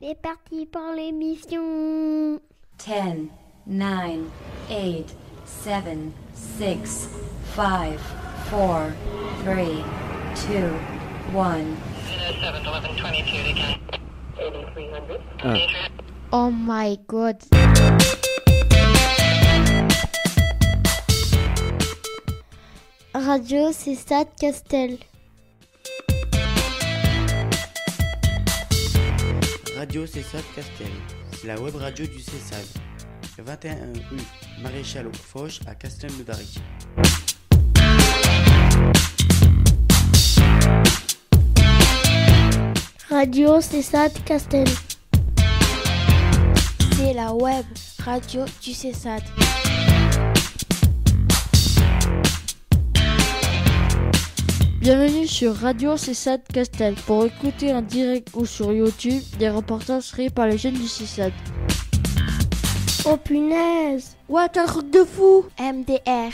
C'est parti pour l'émission. 10, 9, 8, 7, 6, 5, 4, 3, 2, 1. 1. Oh my god. Radio Cessade Castel. Radio Cessade Castel, c'est la web radio du Cessade. 21 rue Maréchal Foch à Castelnaudary. Radio Cessade Castel. C'est la web radio du Cessade. Bienvenue sur Radio Cessade Castel pour écouter en direct ou sur YouTube des reportages créés par les jeunes du Cessade. Oh punaise. Ouais, t'as un truc de fou. MDR.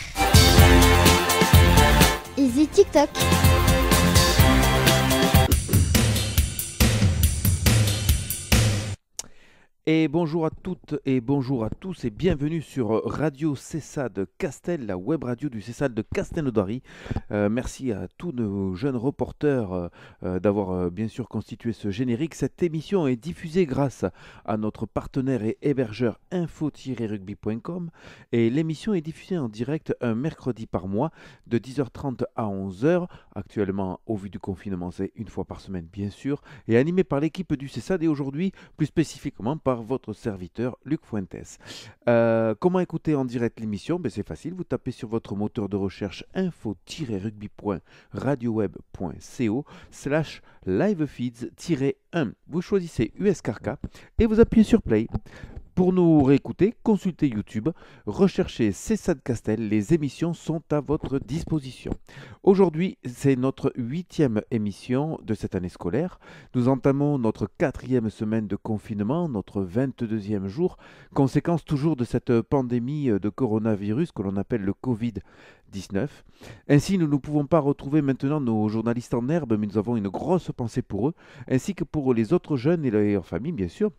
Easy TikTok. Et bonjour à toutes et bonjour à tous et bienvenue sur Radio Cessade Castel, la web radio du Cessade de Castelnaudary. Merci à tous nos jeunes reporters d'avoir bien sûr constitué ce générique. Cette émission est diffusée grâce à notre partenaire et hébergeur info-rugby.com et l'émission est diffusée en direct un mercredi par mois de 10h30 à 11h. Actuellement, au vu du confinement, c'est une fois par semaine bien sûr, et animée par l'équipe du Cessade et aujourd'hui plus spécifiquement par votre serviteur Luc Fuentes. Comment écouter en direct l'émission? C'est facile, vous tapez sur votre moteur de recherche info-rugby.radio-web.co/livefeeds-1. Vous choisissez USKRK et vous appuyez sur Play. Pour nous réécouter, consultez YouTube, recherchez Cessade Castel, les émissions sont à votre disposition. Aujourd'hui, c'est notre 8e émission de cette année scolaire. Nous entamons notre 4e semaine de confinement, notre 22e jour, conséquence toujours de cette pandémie de coronavirus que l'on appelle le Covid-19. Ainsi, nous ne pouvons pas retrouver maintenant nos journalistes en herbe, mais nous avons une grosse pensée pour eux, ainsi que pour les autres jeunes et leurs familles, bien sûr,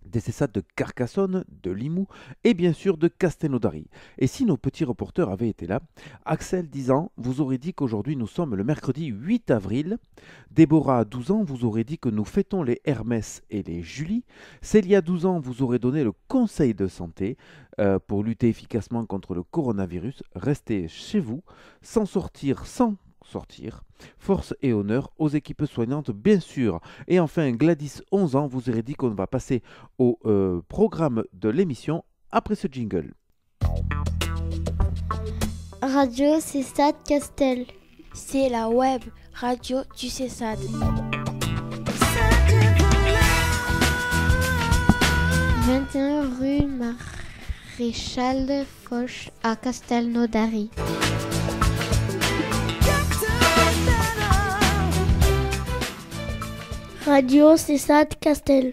des Cessades de Carcassonne, de Limoux et bien sûr de Castelnaudary. Et si nos petits reporters avaient été là, Axel, 10 ans, vous aurait dit qu'aujourd'hui nous sommes le mercredi 8 avril. Déborah, 12 ans, vous aurait dit que nous fêtons les Hermès et les Julie. Célia, 12 ans, vous aurait donné le conseil de santé pour lutter efficacement contre le coronavirus. Restez chez vous, sans sortir, force et honneur aux équipes soignantes, bien sûr. Et enfin, Gladys, 11 ans, vous aurait dit qu'on va passer au programme de l'émission après ce jingle. Radio Cessade Castel. C'est la web radio du Cessade. 21 rue Maréchal Foch à Castelnaudary. Radio Cessade Castel.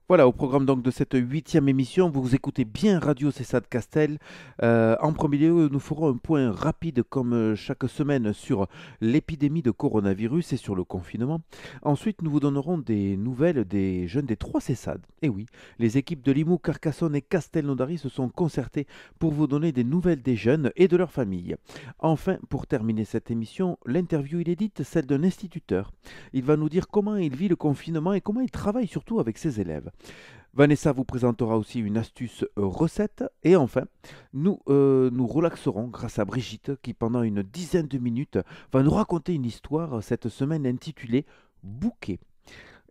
Voilà, au programme donc de cette 8e émission, vous écoutez bien Radio Cessade Castel. En premier lieu, nous ferons un point rapide comme chaque semaine sur l'épidémie de coronavirus et sur le confinement. Ensuite, nous vous donnerons des nouvelles des jeunes des 3 Cessades. Et oui, les équipes de Limoux, Carcassonne et Castelnaudary se sont concertées pour vous donner des nouvelles des jeunes et de leurs familles. Enfin, pour terminer cette émission, l'interview inédite, celle d'un instituteur. Il va nous dire comment il vit le confinement et comment il travaille surtout avec ses élèves. Vanessa vous présentera aussi une astuce recette. Et enfin, nous nous relaxerons grâce à Brigitte qui, pendant une dizaine de minutes, va nous raconter une histoire cette semaine intitulée « Bouquet ».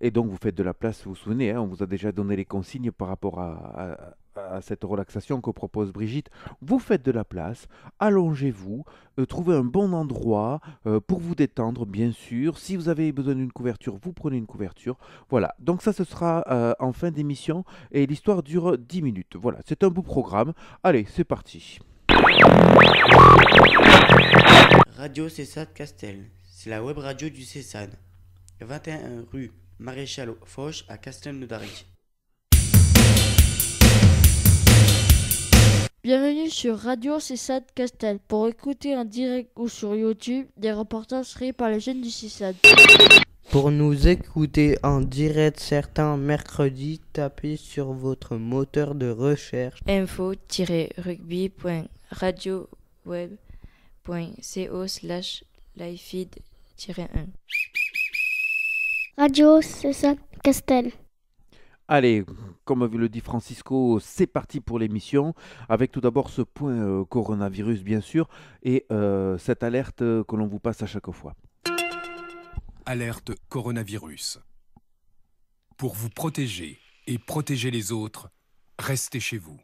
Et donc vous faites de la place, vous vous souvenez, on vous a déjà donné les consignes par rapport à cette relaxation que propose Brigitte. Vous faites de la place, allongez-vous, trouvez un bon endroit pour vous détendre, bien sûr. Si vous avez besoin d'une couverture, vous prenez une couverture. Voilà, donc ça ce sera en fin d'émission et l'histoire dure 10 minutes. Voilà, c'est un beau programme. Allez, c'est parti. Radio Cessade Castel, c'est la web radio du Cessade. 21 rue Maréchal Foch à Castelnaudary. Bienvenue sur Radio Cessade Castel pour écouter en direct ou sur YouTube des reportages créés par les jeunes du Cessade. Pour nous écouter en direct certains mercredis, tapez sur votre moteur de recherche info-rugby.radioweb.co/livefeed-1. Radio César Castel. Allez, comme le dit Francisco, c'est parti pour l'émission, avec tout d'abord ce point coronavirus bien sûr, et cette alerte que l'on vous passe à chaque fois. Alerte coronavirus. Pour vous protéger et protéger les autres, restez chez vous.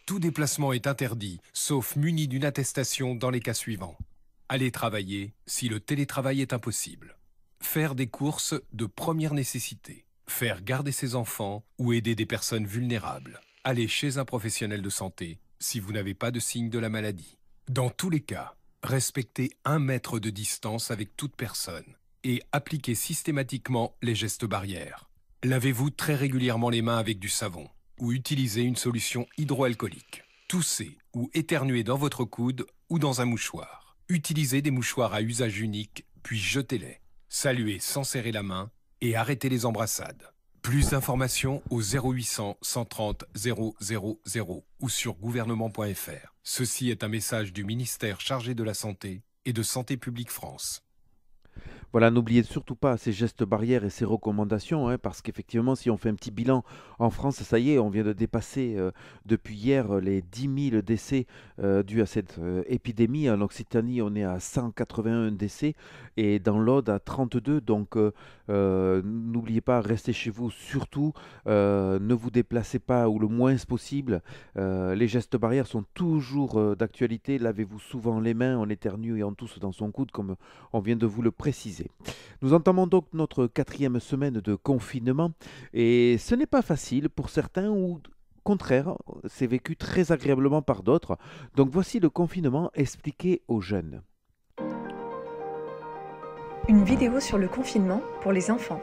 Tout déplacement est interdit, sauf muni d'une attestation dans les cas suivants. Aller travailler si le télétravail est impossible. Faire des courses de première nécessité. Faire garder ses enfants ou aider des personnes vulnérables. Aller chez un professionnel de santé si vous n'avez pas de signe de la maladie. Dans tous les cas, respectez 1 mètre de distance avec toute personne et appliquez systématiquement les gestes barrières. Lavez-vous très régulièrement les mains avec du savon ou utilisez une solution hydroalcoolique. Toussez ou éternuez dans votre coude ou dans un mouchoir. Utilisez des mouchoirs à usage unique, puis jetez-les. Saluez sans serrer la main et arrêtez les embrassades. Plus d'informations au 0800 130 000 ou sur gouvernement.fr. Ceci est un message du ministère chargé de la Santé et de Santé publique France. Voilà, n'oubliez surtout pas ces gestes barrières et ces recommandations, parce qu'effectivement, si on fait un petit bilan en France, ça y est, on vient de dépasser depuis hier les 10 000 décès dus à cette épidémie. En Occitanie, on est à 181 décès et dans l'Aude à 32. Donc, n'oubliez pas, restez chez vous surtout, ne vous déplacez pas ou le moins possible. Les gestes barrières sont toujours d'actualité. Lavez-vous souvent les mains, on éternue et on tousse dans son coude, comme on vient de vous le préciser. Nous entamons donc notre 4e semaine de confinement et ce n'est pas facile pour certains ou au contraire, c'est vécu très agréablement par d'autres. Donc voici le confinement expliqué aux jeunes. Une vidéo sur le confinement pour les enfants.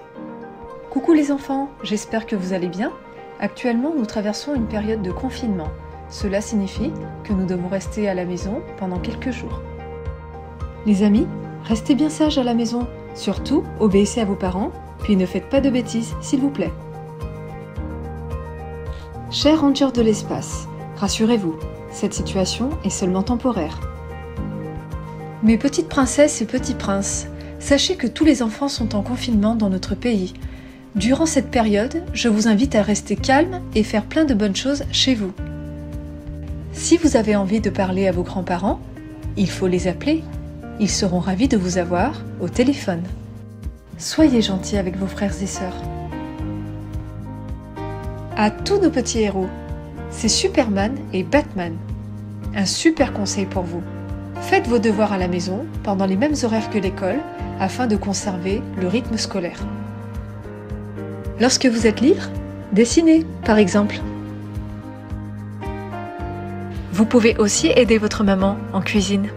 Coucou les enfants, j'espère que vous allez bien. Actuellement, nous traversons une période de confinement. Cela signifie que nous devons rester à la maison pendant quelques jours. Les amis, restez bien sages à la maison, surtout obéissez à vos parents, puis ne faites pas de bêtises, s'il vous plaît. Chers rangers de l'espace, rassurez-vous, cette situation est seulement temporaire. Mes petites princesses et petits princes, sachez que tous les enfants sont en confinement dans notre pays. Durant cette période, je vous invite à rester calme et faire plein de bonnes choses chez vous. Si vous avez envie de parler à vos grands-parents, il faut les appeler. Ils seront ravis de vous avoir au téléphone. Soyez gentils avec vos frères et sœurs. À tous nos petits héros, c'est Superman et Batman. Un super conseil pour vous. Faites vos devoirs à la maison pendant les mêmes horaires que l'école afin de conserver le rythme scolaire. Lorsque vous êtes libre, dessinez par exemple. Vous pouvez aussi aider votre maman en cuisine.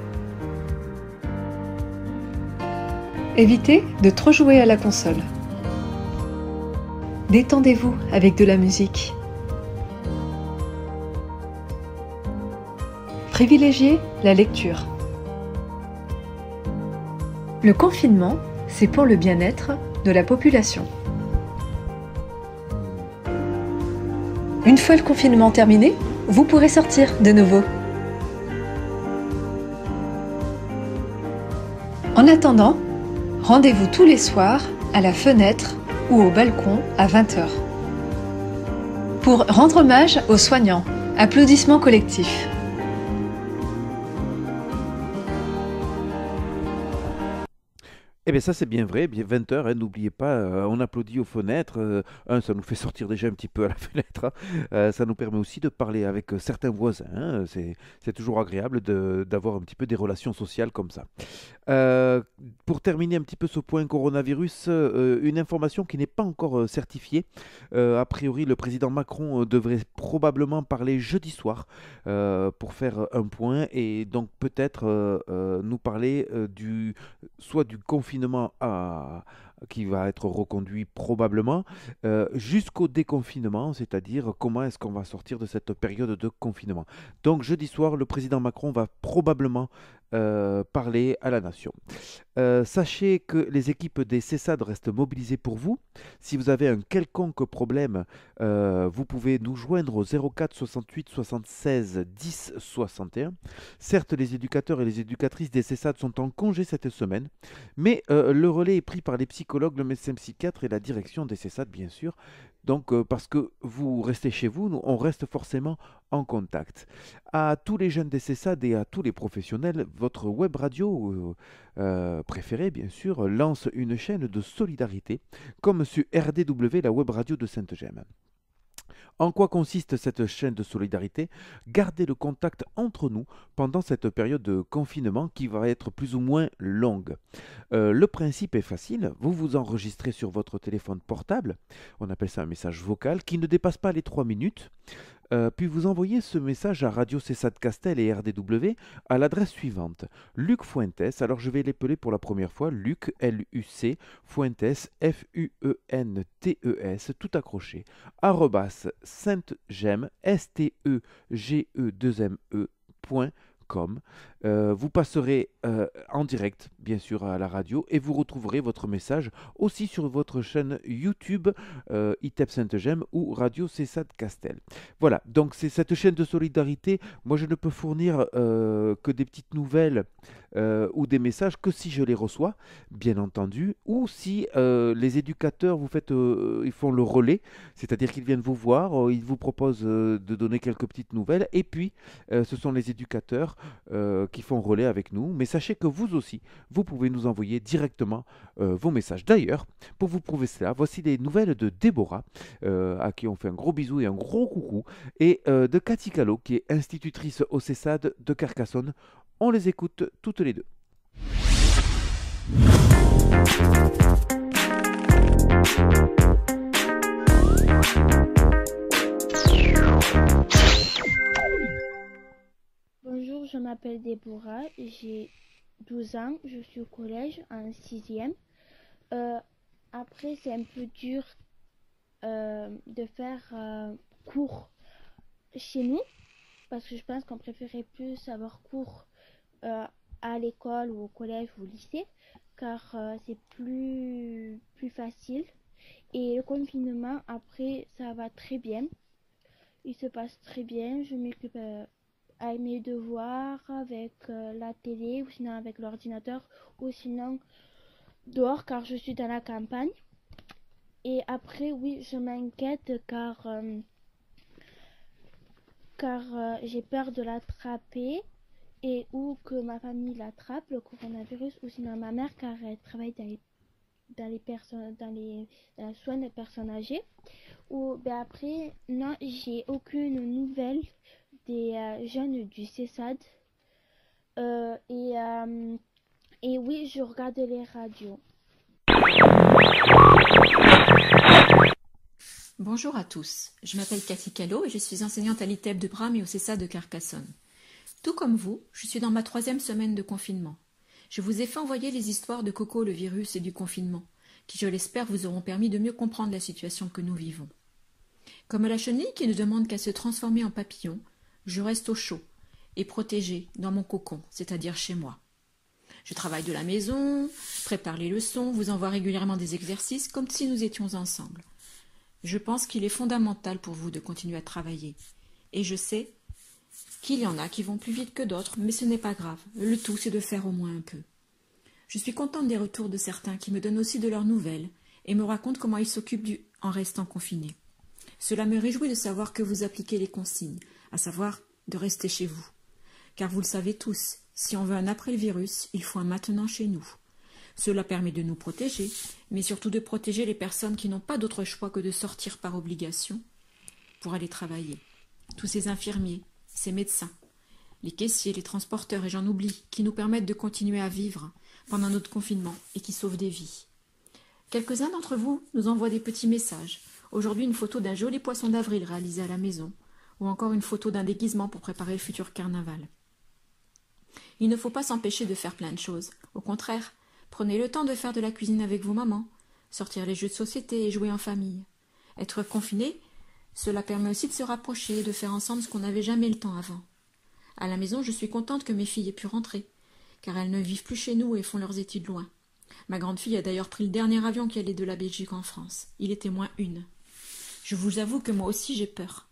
Évitez de trop jouer à la console. Détendez-vous avec de la musique. Privilégiez la lecture. Le confinement, c'est pour le bien-être de la population. Une fois le confinement terminé, vous pourrez sortir de nouveau. En attendant, rendez-vous tous les soirs à la fenêtre ou au balcon à 20h. Pour rendre hommage aux soignants, applaudissements collectifs. Eh bien ça c'est bien vrai, bien 20h, n'oubliez pas, on applaudit aux fenêtres, ça nous fait sortir déjà un petit peu à la fenêtre, ça nous permet aussi de parler avec certains voisins, c'est toujours agréable d'avoir un petit peu des relations sociales comme ça. Pour terminer un petit peu ce point coronavirus, une information qui n'est pas encore certifiée, a priori le président Macron devrait probablement parler jeudi soir pour faire un point et donc peut-être nous parler soit du confinement qui va être reconduit probablement jusqu'au déconfinement, c'est-à-dire comment est-ce qu'on va sortir de cette période de confinement. Donc jeudi soir, le président Macron va probablement parler à la nation. Sachez que les équipes des CESAD restent mobilisées pour vous. Si vous avez un quelconque problème, vous pouvez nous joindre au 04 68 76 10 61. Certes, les éducateurs et les éducatrices des CESAD sont en congé cette semaine, mais le relais est pris par les psychologues, le médecin psychiatre et la direction des CESAD, bien sûr. Donc, parce que vous restez chez vous, on reste forcément en contact. À tous les jeunes des CESAD et à tous les professionnels, votre web radio préférée, bien sûr, lance une chaîne de solidarité, comme sur RDW, la web radio de Sainte-Gemme. En quoi consiste cette chaîne de solidarité? Garder le contact entre nous pendant cette période de confinement qui va être plus ou moins longue. Le principe est facile, vous vous enregistrez sur votre téléphone portable, on appelle ça un message vocal, qui ne dépasse pas les 3 minutes. Puis vous envoyez ce message à Radio CESAD Castel et RDW à l'adresse suivante. Luc Fuentes, alors je vais l'épeler pour la première fois, Luc, L-U-C, Fuentes, F-U-E-N-T-E-S, tout accroché, arrobas saintegeme, S-T-E-G-E-2-M-E.com. Vous passerez en direct, bien sûr, à la radio et vous retrouverez votre message aussi sur votre chaîne YouTube ITEP Sainte-Gemme ou Radio CESAD Castel. Voilà, donc c'est cette chaîne de solidarité. Moi, je ne peux fournir que des petites nouvelles ou des messages que si je les reçois, bien entendu, ou si les éducateurs ils font le relais, c'est-à-dire qu'ils viennent vous voir, ils vous proposent de donner quelques petites nouvelles, et puis ce sont les éducateurs qui font relais avec nous. Mais sachez que vous aussi, vous pouvez nous envoyer directement vos messages. D'ailleurs, pour vous prouver cela, voici les nouvelles de Déborah, à qui on fait un gros bisou et un gros coucou, et de Cathy Callot, qui est institutrice au CESAD de Carcassonne. On les écoute toutes les deux. Bonjour, je m'appelle Déborah, j'ai 12 ans, je suis au collège en 6e. Après, c'est un peu dur de faire cours chez nous, parce que je pense qu'on préférait plus avoir cours à l'école ou au collège ou au lycée, car c'est plus facile. Et le confinement, après, ça va très bien. Il se passe très bien, je m'occupe avec mes devoirs, avec la télé, ou sinon avec l'ordinateur, ou sinon dehors, car je suis dans la campagne. Et après, oui, je m'inquiète car j'ai peur de l'attraper et ou que ma famille l'attrape, le coronavirus, ou sinon ma mère, car elle travaille dans la soins des personnes âgées. Ou ben après, non, j'ai aucune nouvelle des jeunes du CESAD. Et oui, je regarde les radios. Bonjour à tous, je m'appelle Cathy Callot et je suis enseignante à l'ITEP de Bram et au CESAD de Carcassonne. Tout comme vous, je suis dans ma 3e semaine de confinement. Je vous ai fait envoyer les histoires de Coco le virus et du confinement, qui je l'espère vous auront permis de mieux comprendre la situation que nous vivons. Comme la chenille qui ne demande qu'à se transformer en papillon, je reste au chaud et protégée dans mon cocon, c'est-à-dire chez moi. Je travaille de la maison, prépare les leçons, vous envoie régulièrement des exercices comme si nous étions ensemble. Je pense qu'il est fondamental pour vous de continuer à travailler. Et je sais qu'il y en a qui vont plus vite que d'autres, mais ce n'est pas grave. Le tout, c'est de faire au moins un peu. Je suis contente des retours de certains qui me donnent aussi de leurs nouvelles et me racontent comment ils s'occupent en restant confinés. Cela me réjouit de savoir que vous appliquez les consignes, à savoir de rester chez vous. Car vous le savez tous, si on veut un après le virus, il faut un maintenant chez nous. Cela permet de nous protéger, mais surtout de protéger les personnes qui n'ont pas d'autre choix que de sortir par obligation pour aller travailler. Tous ces infirmiers, ces médecins, les caissiers, les transporteurs et j'en oublie, qui nous permettent de continuer à vivre pendant notre confinement et qui sauvent des vies. Quelques-uns d'entre vous nous envoient des petits messages. Aujourd'hui, une photo d'un joli poisson d'avril réalisé à la maison, ou encore une photo d'un déguisement pour préparer le futur carnaval. Il ne faut pas s'empêcher de faire plein de choses. Au contraire, prenez le temps de faire de la cuisine avec vos mamans, sortir les jeux de société et jouer en famille. Être confiné, cela permet aussi de se rapprocher et de faire ensemble ce qu'on n'avait jamais le temps avant. À la maison, je suis contente que mes filles aient pu rentrer. car elles ne vivent plus chez nous et font leurs études loin. Ma grande fille a d'ailleurs pris le dernier avion qui allait de la Belgique en France. Il était -1. Je vous avoue que moi aussi j'ai peur.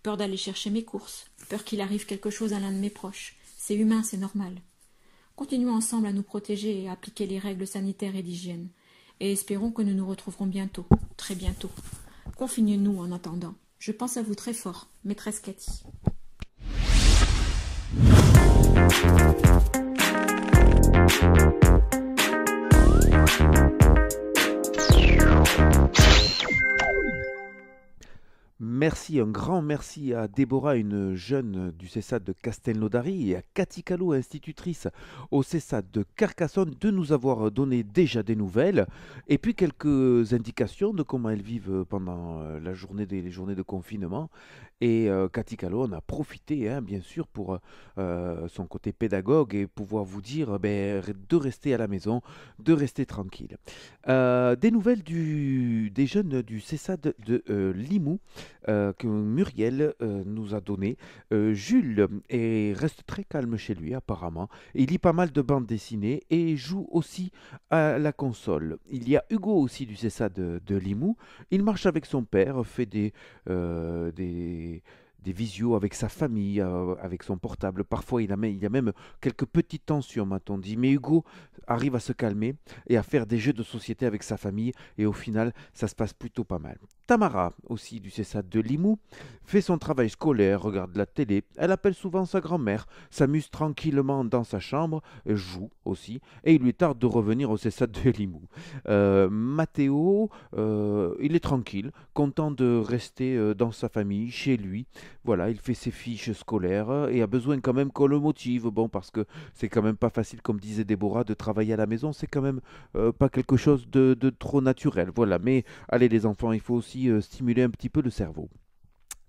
Peur d'aller chercher mes courses, peur qu'il arrive quelque chose à l'un de mes proches. C'est humain, c'est normal. Continuons ensemble à nous protéger et à appliquer les règles sanitaires et d'hygiène. Et espérons que nous nous retrouverons bientôt, très bientôt. Confinez-nous en attendant. Je pense à vous très fort, maîtresse Cathy. Merci, un grand merci à Déborah, une jeune du CESAD de Castelnaudary, et à Cathy Callot, institutrice au CESAD de Carcassonne, de nous avoir donné déjà des nouvelles et puis quelques indications de comment elles vivent pendant les journées de confinement. Et Cathy Callot en a profité, hein, bien sûr, pour son côté pédagogue et pouvoir vous dire de rester à la maison, de rester tranquille. Des nouvelles des jeunes du CESAD de Limoux, que Muriel nous a donné. Jules reste très calme chez lui apparemment. Il lit pas mal de bandes dessinées et joue aussi à la console. Il y a Hugo aussi du CESAD de Limoux. Il marche avec son père, fait des visios avec sa famille, avec son portable. Parfois, il y a même quelques petites tensions, m'a-t-on dit. Mais Hugo arrive à se calmer et à faire des jeux de société avec sa famille. Et au final, ça se passe plutôt pas mal. Tamara, aussi du CESAD de Limoux, fait son travail scolaire, regarde la télé. Elle appelle souvent sa grand-mère, s'amuse tranquillement dans sa chambre, joue aussi. Et il lui tarde de revenir au CESAD de Limoux. Mathéo, il est tranquille, content de rester dans sa famille, chez lui. Voilà, il fait ses fiches scolaires et a besoin quand même qu'on le motive. Bon, parce que c'est quand même pas facile, comme disait Déborah, de travailler à la maison. C'est quand même pas quelque chose de trop naturel. Voilà, mais allez les enfants, il faut aussi stimuler un petit peu le cerveau.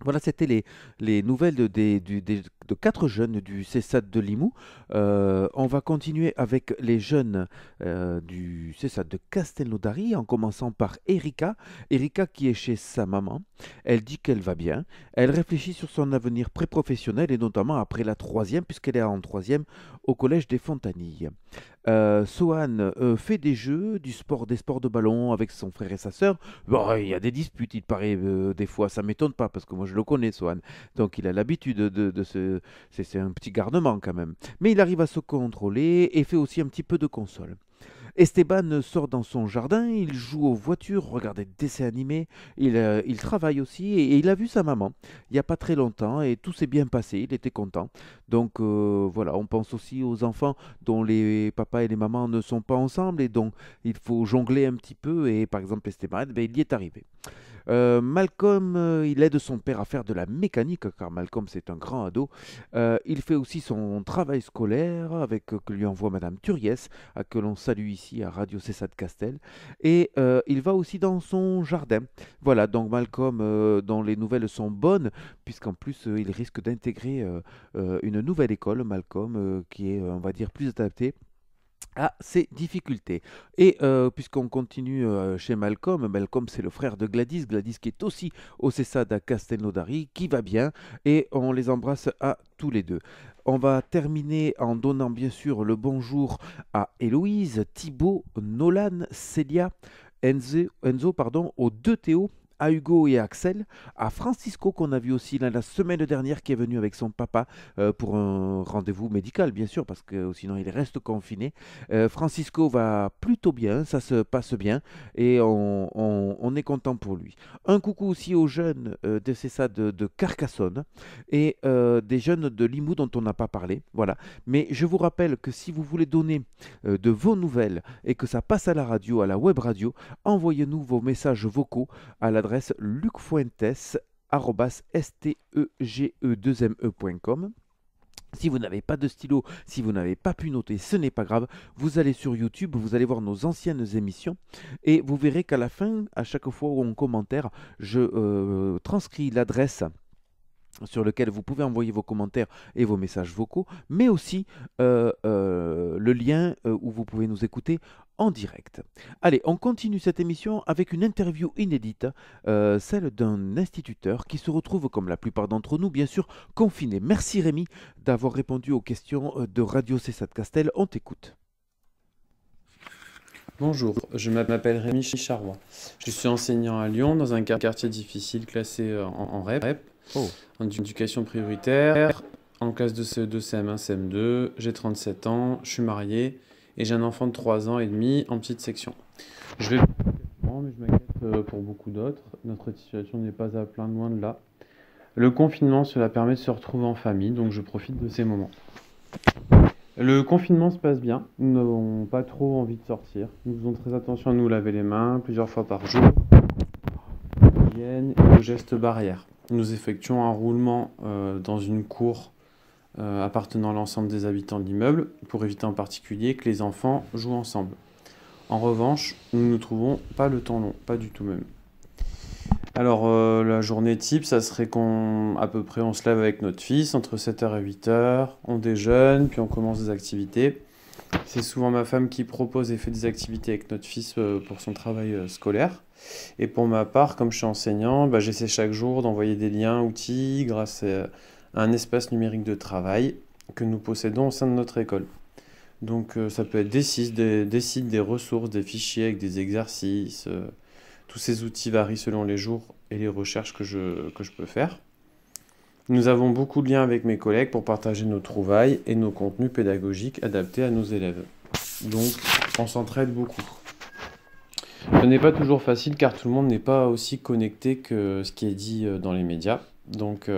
Voilà, c'était les nouvelles de 4 jeunes du CESAD de Limoux. On va continuer avec les jeunes du CESAD de Castelnaudary, en commençant par Erika. Erika qui est chez sa maman. Elle dit qu'elle va bien. Elle réfléchit sur son avenir pré-professionnel et notamment après la 3e, puisqu'elle est en 3e au collège des Fontanilles. Sohan fait des jeux, des sports de ballon avec son frère et sa sœur. Bon, il y a des disputes, il paraît, des fois. Ça m'étonne pas parce que moi je le connais, Sohan. Donc il a l'habitude de ce. C'est un petit garnement quand même. Mais il arrive à se contrôler et fait aussi un petit peu de console. Esteban sort dans son jardin, il joue aux voitures, regarde des dessins animés, il travaille aussi et il a vu sa maman il n'y a pas très longtemps et tout s'est bien passé, il était content. Donc voilà, on pense aussi aux enfants dont les papas et les mamans ne sont pas ensemble et dont il faut jongler un petit peu et par exemple Esteban, il y est arrivé. Malcolm, il aide son père à faire de la mécanique, car Malcolm c'est un grand ado. Il fait aussi son travail scolaire que lui envoie Madame Turiès, que l'on salue ici à Radio CESAD Castel. Et il va aussi dans son jardin. Voilà, donc Malcolm, dont les nouvelles sont bonnes, puisqu'en plus il risque d'intégrer une nouvelle école, Malcolm, qui est, on va dire, plus adaptée à ses difficultés. Et puisqu'on continue chez Malcolm, Malcolm c'est le frère de Gladys, Gladys qui est aussi au CESAD à Castelnaudary, qui va bien, et on les embrasse à tous les deux. On va terminer en donnant bien sûr le bonjour à Héloïse, Thibaut, Nolan, Célia, Enzo, aux 2 Théo, à Hugo et à Axel, à Francisco qu'on a vu aussi la semaine dernière qui est venu avec son papa pour un rendez-vous médical bien sûr parce que sinon il reste confiné. Francisco va plutôt bien, ça se passe bien et on est content pour lui. Un coucou aussi aux jeunes de CESAD de Carcassonne et des jeunes de Limoux dont on n'a pas parlé. Voilà. Mais je vous rappelle que si vous voulez donner de vos nouvelles et que ça passe à la radio, à la web radio, envoyez-nous vos messages vocaux à l'adresse lucfuentes@stege2me.com. Si vous n'avez pas de stylo, si vous n'avez pas pu noter, ce n'est pas grave. Vous allez sur YouTube, vous allez voir nos anciennes émissions et vous verrez qu'à la fin, à chaque fois où on commentaire, je transcris l'adresse sur lequel vous pouvez envoyer vos commentaires et vos messages vocaux, mais aussi le lien où vous pouvez nous écouter en direct. Allez, on continue cette émission avec une interview inédite, celle d'un instituteur qui se retrouve, comme la plupart d'entre nous, bien sûr, confiné. Merci Rémi d'avoir répondu aux questions de Radio CESAD Castel. On t'écoute. Bonjour, je m'appelle Rémi Charrois. Je suis enseignant à Lyon dans un quartier difficile classé en REP, en éducation prioritaire, en classe de CE2, CM1, CM2. J'ai 37 ans, je suis marié et j'ai un enfant de 3 ans et demi en petite section. Je vais mais je m'inquiète pour beaucoup d'autres. Notre situation n'est pas à plaindre, loin de là. Le confinement, cela permet de se retrouver en famille, donc je profite de ces moments. Le confinement se passe bien, nous n'avons pas trop envie de sortir. Nous faisons très attention à nous laver les mains plusieurs fois par jour, l'hygiène et aux gestes barrières. Nous effectuons un roulement dans une cour appartenant à l'ensemble des habitants de l'immeuble pour éviter en particulier que les enfants jouent ensemble. En revanche, nous ne trouvons pas le temps long, pas du tout même. Alors la journée type, ça serait à peu près on se lève avec notre fils entre 7h et 8h, on déjeune, puis on commence des activités. C'est souvent ma femme qui propose et fait des activités avec notre fils pour son travail scolaire. Et pour ma part, comme je suis enseignant, j'essaie chaque jour d'envoyer des liens, outils grâce à un espace numérique de travail que nous possédons au sein de notre école. Donc ça peut être des sites, des ressources, des fichiers avec des exercices. Tous ces outils varient selon les jours et les recherches que je peux faire. Nous avons beaucoup de liens avec mes collègues pour partager nos trouvailles et nos contenus pédagogiques adaptés à nos élèves. Donc, on s'entraide beaucoup. Ce n'est pas toujours facile car tout le monde n'est pas aussi connecté que ce qui est dit dans les médias. Donc,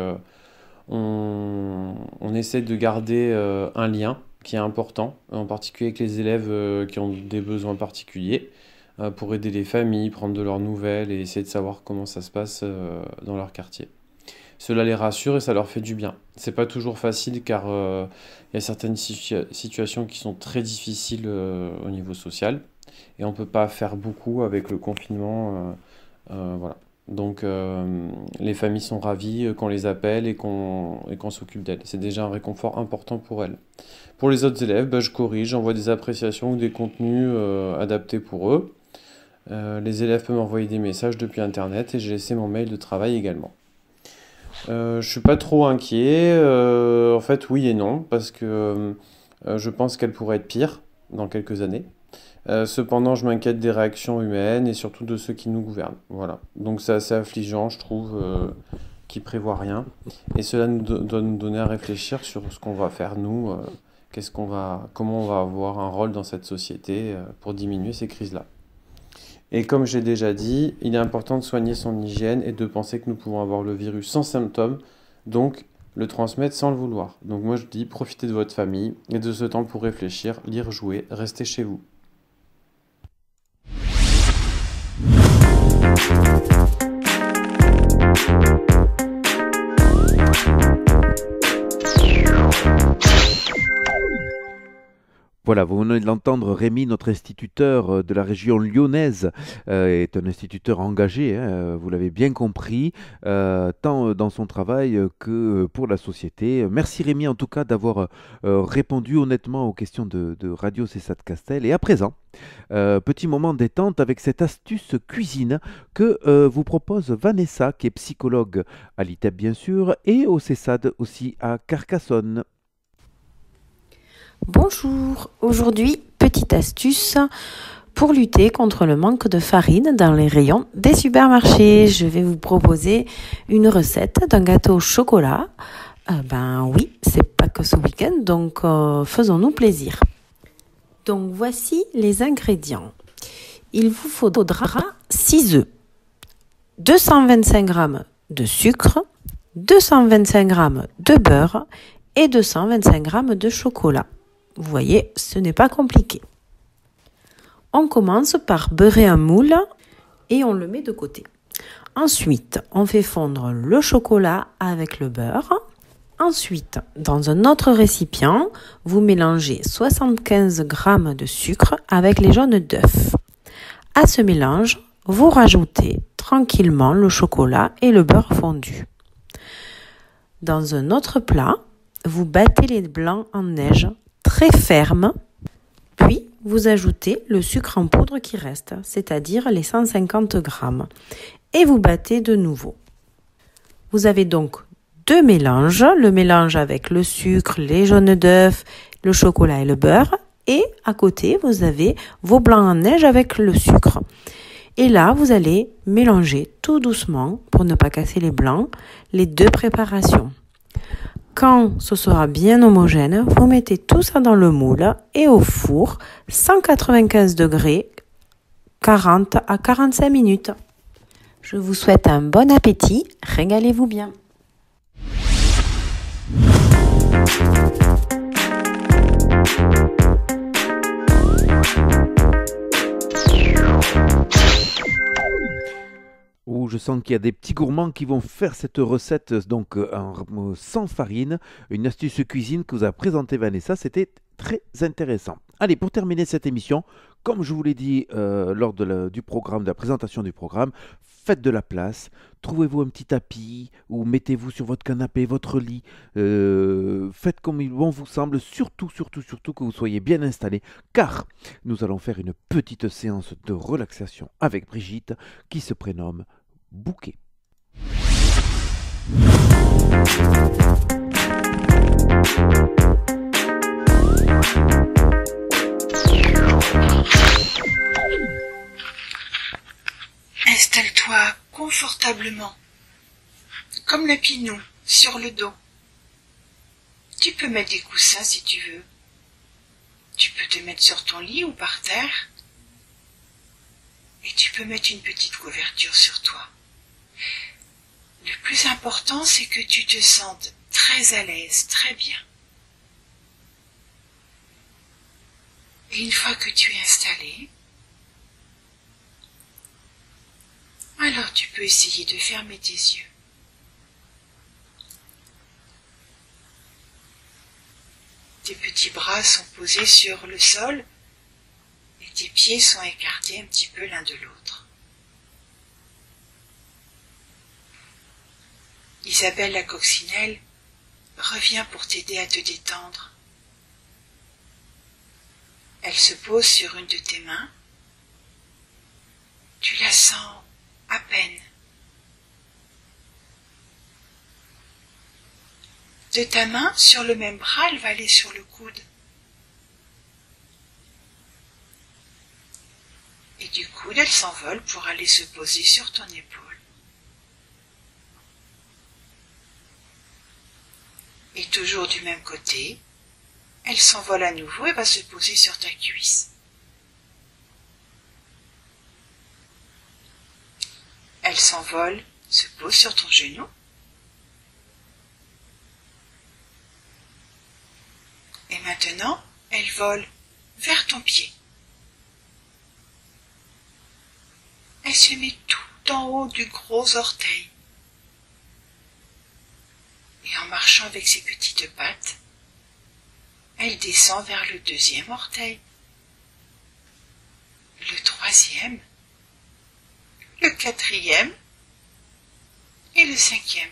on essaie de garder un lien qui est important, en particulier avec les élèves qui ont des besoins particuliers, pour aider les familles, prendre de leurs nouvelles et essayer de savoir comment ça se passe dans leur quartier. Cela les rassure et ça leur fait du bien. C'est pas toujours facile car y a certaines situations qui sont très difficiles au niveau social et on peut pas faire beaucoup avec le confinement. Voilà. Donc les familles sont ravies qu'on les appelle et qu'on s'occupe d'elles. C'est déjà un réconfort important pour elles. Pour les autres élèves, je corrige, j'envoie des appréciations ou des contenus adaptés pour eux. Les élèves peuvent m'envoyer des messages depuis internet et j'ai laissé mon mail de travail également. Je suis pas trop inquiet, en fait oui et non, parce que je pense qu'elle pourrait être pire dans quelques années. Cependant, je m'inquiète des réactions humaines et surtout de ceux qui nous gouvernent. Voilà. Donc c'est assez affligeant, je trouve, qu'ils prévoient rien. Et cela doit nous donner à réfléchir sur ce qu'on va faire nous, comment on va avoir un rôle dans cette société pour diminuer ces crises-là. Et comme j'ai déjà dit, il est important de soigner son hygiène et de penser que nous pouvons avoir le virus sans symptômes, donc le transmettre sans le vouloir. Donc moi je dis, profitez de votre famille et de ce temps pour réfléchir, lire, jouer, restez chez vous. Voilà, vous venez de l'entendre, Rémi, notre instituteur de la région lyonnaise, est un instituteur engagé, vous l'avez bien compris, tant dans son travail que pour la société. Merci Rémi en tout cas d'avoir répondu honnêtement aux questions de Radio CESAD Castel. Et à présent, petit moment détente avec cette astuce cuisine que vous propose Vanessa, qui est psychologue à l'ITEP bien sûr, et au CESAD aussi à Carcassonne. Bonjour, aujourd'hui, petite astuce pour lutter contre le manque de farine dans les rayons des supermarchés. Je vais vous proposer une recette d'un gâteau au chocolat. Oui, c'est pas que ce week-end, donc faisons-nous plaisir. Donc voici les ingrédients. Il vous faudra 6 œufs, 225 g de sucre, 225 g de beurre et 225 g de chocolat. Vous voyez, ce n'est pas compliqué. On commence par beurrer un moule et on le met de côté. Ensuite, on fait fondre le chocolat avec le beurre. Ensuite, dans un autre récipient, vous mélangez 75 g de sucre avec les jaunes d'œufs. À ce mélange, vous rajoutez tranquillement le chocolat et le beurre fondu. Dans un autre plat, vous battez les blancs en neige très ferme, puis vous ajoutez le sucre en poudre qui reste, c'est-à-dire les 150 grammes, et vous battez de nouveau. Vous avez donc deux mélanges, le mélange avec le sucre, les jaunes d'œufs, le chocolat et le beurre, et à côté, vous avez vos blancs en neige avec le sucre. Et là, vous allez mélanger tout doucement, pour ne pas casser les blancs, les deux préparations. Quand ce sera bien homogène, vous mettez tout ça dans le moule et au four, 195 degrés, 40 à 45 minutes. Je vous souhaite un bon appétit, régalez-vous bien. Où je sens qu'il y a des petits gourmands qui vont faire cette recette donc sans farine, une astuce cuisine que vous a présentée Vanessa, c'était très intéressant. Allez, pour terminer cette émission, comme je vous l'ai dit lors du programme, de la présentation du programme, faites de la place, trouvez-vous un petit tapis ou mettez-vous sur votre canapé, votre lit, faites comme il bon vous semble, surtout que vous soyez bien installés, car nous allons faire une petite séance de relaxation avec Brigitte qui se prénomme Bouquet. Installe-toi confortablement, comme le pinou, sur le dos. Tu peux mettre des coussins si tu veux. Tu peux te mettre sur ton lit ou par terre. Et tu peux mettre une petite couverture sur toi. Le plus important, c'est que tu te sentes très à l'aise, très bien. Et une fois que tu es installé, alors tu peux essayer de fermer tes yeux. Tes petits bras sont posés sur le sol et tes pieds sont écartés un petit peu l'un de l'autre. Isabelle la coccinelle revient pour t'aider à te détendre. Elle se pose sur une de tes mains. Tu la sens à peine. De ta main, sur le même bras, elle va aller sur le coude. Et du coude, elle s'envole pour aller se poser sur ton épaule. Et toujours du même côté, elle s'envole à nouveau et va se poser sur ta cuisse. Elle s'envole, se pose sur ton genou. Et maintenant, elle vole vers ton pied. Elle se met tout en haut du gros orteil. Et en marchant avec ses petites pattes, elle descend vers le deuxième orteil, le troisième, le quatrième et le cinquième.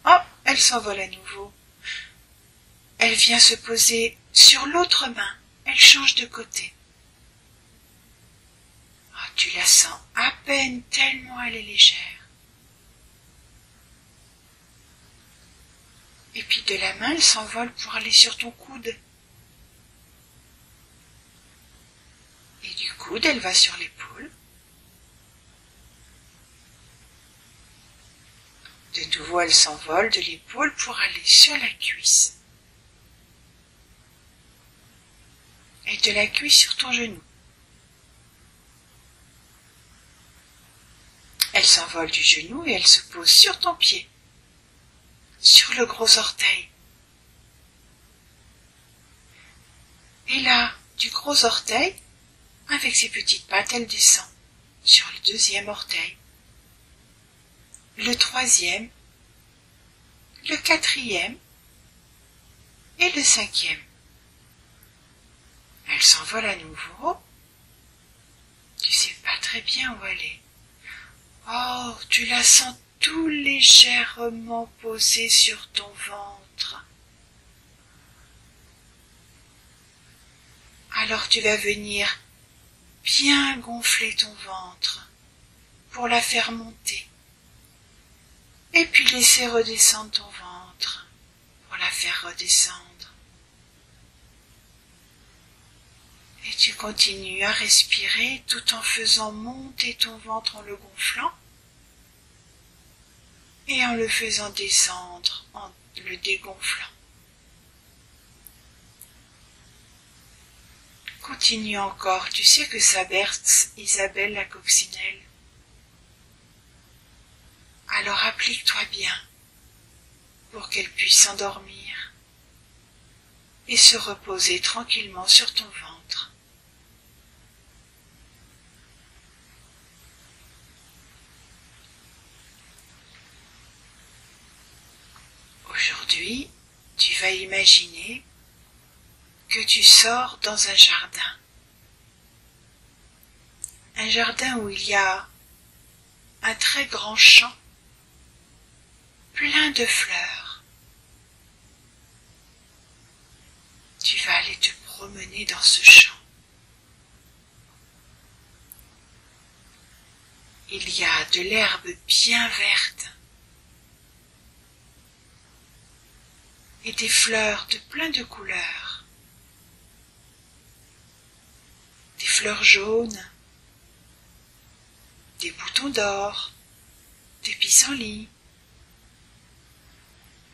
Oh, elle s'envole à nouveau. Elle vient se poser sur l'autre main. Elle change de côté. Oh, tu la sens à peine tellement elle est légère. Et puis de la main, elle s'envole pour aller sur ton coude. Et du coude, elle va sur l'épaule. De nouveau, elle s'envole de l'épaule pour aller sur la cuisse. Et de la cuisse sur ton genou. Elle s'envole du genou et elle se pose sur ton pied, sur le gros orteil. Et là, du gros orteil, avec ses petites pattes, elle descend sur le deuxième orteil, le troisième, le quatrième et le cinquième. Elle s'envole à nouveau. Tu sais pas très bien où elle est. Oh, tu la sens tout légèrement posé sur ton ventre. Alors tu vas venir bien gonfler ton ventre pour la faire monter. Et puis laisser redescendre ton ventre pour la faire redescendre. Et tu continues à respirer tout en faisant monter ton ventre en le gonflant et en le faisant descendre en le dégonflant. Continue encore, tu sais que ça berce Isabelle la coccinelle. Alors applique-toi bien pour qu'elle puisse s'endormir et se reposer tranquillement sur ton ventre. Aujourd'hui, tu vas imaginer que tu sors dans un jardin. Un jardin où il y a un très grand champ plein de fleurs. Tu vas aller te promener dans ce champ. Il y a de l'herbe bien verte et des fleurs de plein de couleurs. Des fleurs jaunes, des boutons d'or, des pissenlits,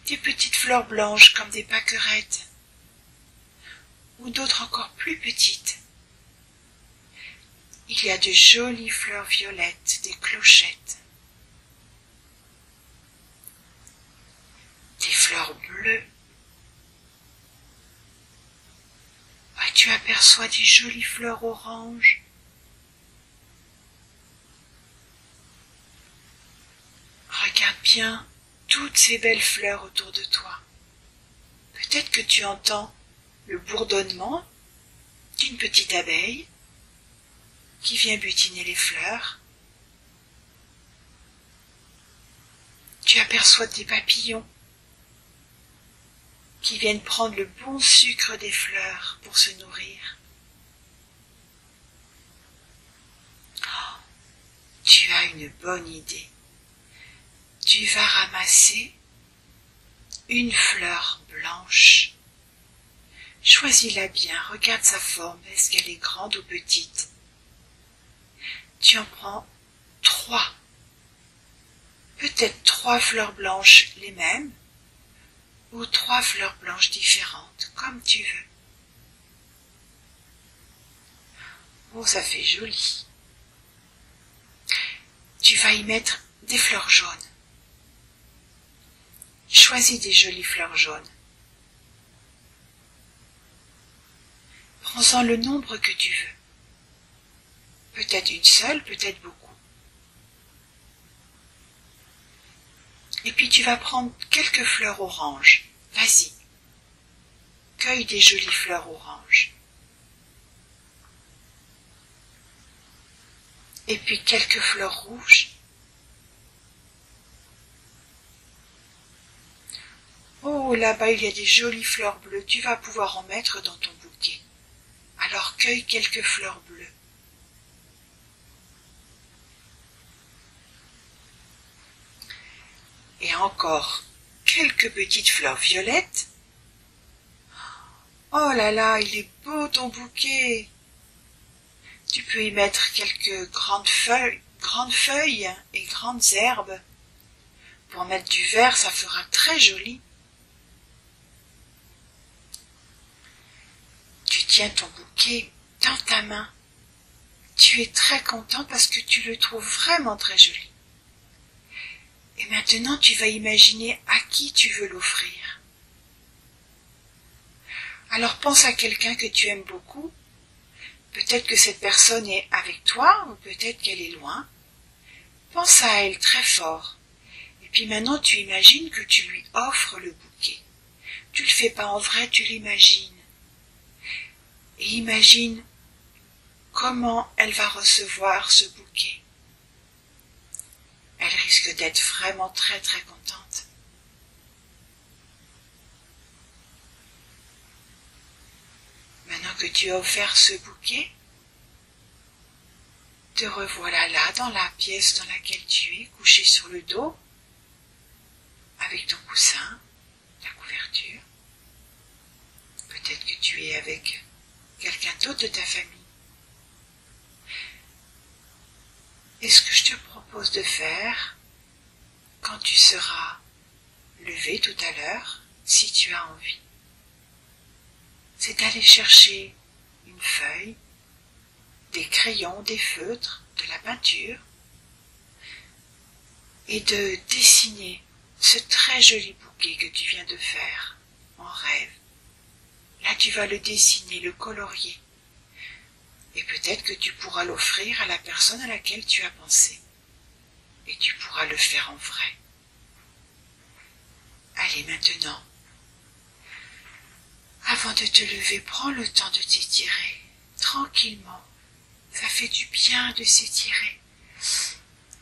des petites fleurs blanches comme des pâquerettes, ou d'autres encore plus petites. Il y a de jolies fleurs violettes, des clochettes, des fleurs bleues. Et tu aperçois des jolies fleurs oranges. Regarde bien toutes ces belles fleurs autour de toi. Peut-être que tu entends le bourdonnement d'une petite abeille qui vient butiner les fleurs. Tu aperçois des papillons qui viennent prendre le bon sucre des fleurs pour se nourrir. Oh, tu as une bonne idée. Tu vas ramasser une fleur blanche. Choisis-la bien, regarde sa forme, est-ce qu'elle est grande ou petite? Tu en prends 3. Peut-être 3 fleurs blanches les mêmes, ou 3 fleurs blanches différentes, comme tu veux. Oh, ça fait joli. Tu vas y mettre des fleurs jaunes. Choisis des jolies fleurs jaunes. Prends-en le nombre que tu veux. Peut-être une seule, peut-être beaucoup. Et puis tu vas prendre quelques fleurs oranges. Vas-y. Cueille des jolies fleurs oranges. Et puis quelques fleurs rouges. Oh, là-bas il y a des jolies fleurs bleues. Tu vas pouvoir en mettre dans ton bouquet. Alors cueille quelques fleurs bleues. Et encore quelques petites fleurs violettes. Oh là là, il est beau ton bouquet. Tu peux y mettre quelques grandes feuilles et grandes herbes. Pour mettre du vert, ça fera très joli. Tu tiens ton bouquet dans ta main. Tu es très content parce que tu le trouves vraiment très joli. Et maintenant, tu vas imaginer à qui tu veux l'offrir. Alors pense à quelqu'un que tu aimes beaucoup. Peut-être que cette personne est avec toi, ou peut-être qu'elle est loin. Pense à elle très fort. Et puis maintenant, tu imagines que tu lui offres le bouquet. Tu le fais pas en vrai, tu l'imagines. Et imagine comment elle va recevoir ce bouquet. Elle risque d'être vraiment très très contente. Maintenant que tu as offert ce bouquet, te revoilà là dans la pièce dans laquelle tu es, couché sur le dos, avec ton coussin, ta couverture. Peut-être que tu es avec quelqu'un d'autre de ta famille. Et ce que je te propose de faire, quand tu seras levé tout à l'heure, si tu as envie, c'est d'aller chercher une feuille, des crayons, des feutres, de la peinture, et de dessiner ce très joli bouquet que tu viens de faire en rêve. Là, tu vas le dessiner, le colorier. Et peut-être que tu pourras l'offrir à la personne à laquelle tu as pensé. Et tu pourras le faire en vrai. Allez, maintenant, avant de te lever, prends le temps de t'étirer, tranquillement. Ça fait du bien de s'étirer.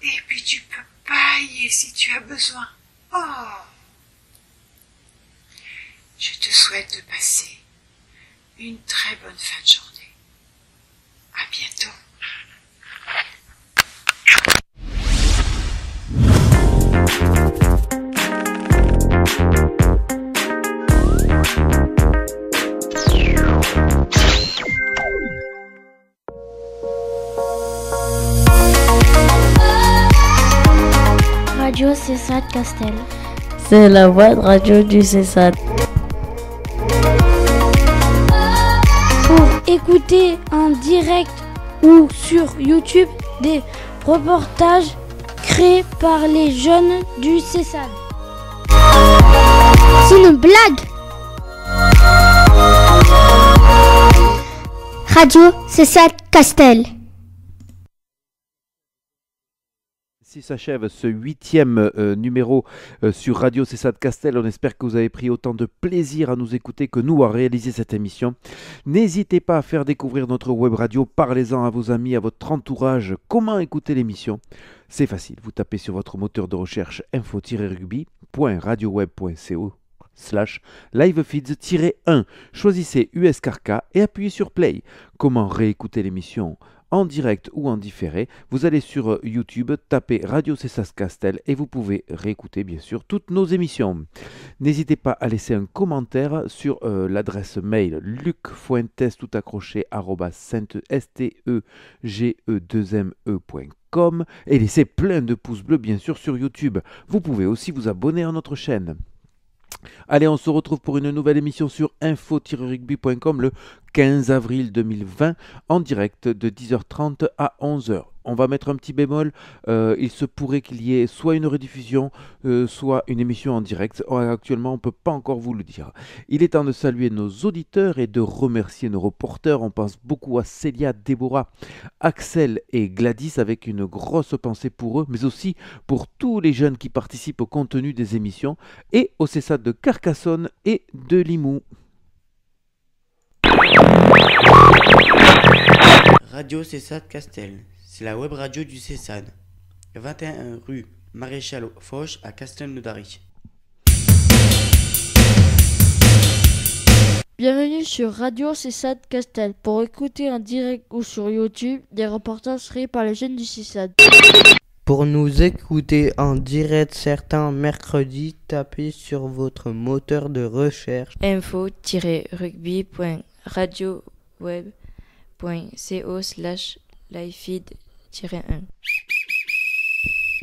Et puis tu peux bâiller si tu as besoin. Oh! Je te souhaite de passer une très bonne fin de journée. À bientôt. Radio César Castel. C'est la web radio du César. Pour écouter en direct ou sur YouTube des reportages créés par les jeunes du CESAD. C'est une blague. Radio César Castel. Ainsi s'achève ce 8e numéro sur Radio César Castel. On espère que vous avez pris autant de plaisir à nous écouter que nous à réaliser cette émission. N'hésitez pas à faire découvrir notre web radio. Parlez-en à vos amis, à votre entourage. Comment écouter l'émission? C'est facile. Vous tapez sur votre moteur de recherche info-rugby.radioweb.co/livefeeds-1. Choisissez USKRK et appuyez sur Play. Comment réécouter l'émission en direct ou en différé? Vous allez sur YouTube, tapez Radio César Castel et vous pouvez réécouter bien sûr toutes nos émissions. N'hésitez pas à laisser un commentaire sur l'adresse mail lucfuentes@stege2me.com et laissez plein de pouces bleus bien sûr sur YouTube. Vous pouvez aussi vous abonner à notre chaîne. Allez, on se retrouve pour une nouvelle émission sur info-rugby.com le 15 avril 2020 en direct de 10h30 à 11h. On va mettre un petit bémol, il se pourrait qu'il y ait soit une rediffusion, soit une émission en direct. Actuellement, on ne peut pas encore vous le dire. Il est temps de saluer nos auditeurs et de remercier nos reporters. On pense beaucoup à Célia, Déborah, Axel et Gladys avec une grosse pensée pour eux, mais aussi pour tous les jeunes qui participent au contenu des émissions et au CESAD de Carcassonne et de Limoux. Radio CESAD Castel, c'est la web radio du CESAD. 21 rue Maréchal Foch à Castelnaudary. Bienvenue sur Radio César Castel. Pour écouter en direct ou sur YouTube des reportages créés par les jeunes du CESAD. Pour nous écouter en direct certains mercredis, tapez sur votre moteur de recherche info-rugby.radioweb.co/livefeed-1.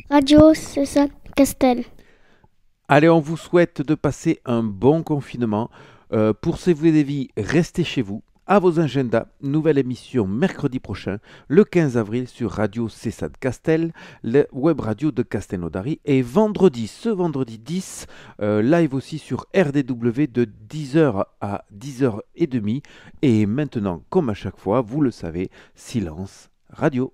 Radio César Castel. Allez, on vous souhaite de passer un bon confinement. Pour sauver des vies, restez chez vous. À vos agendas, nouvelle émission mercredi prochain, le 15 avril sur Radio César Castel, la web radio de Castelnaudary. Et ce vendredi 10, live aussi sur RDW de 10h à 10h30. Et maintenant, comme à chaque fois, vous le savez, silence radio.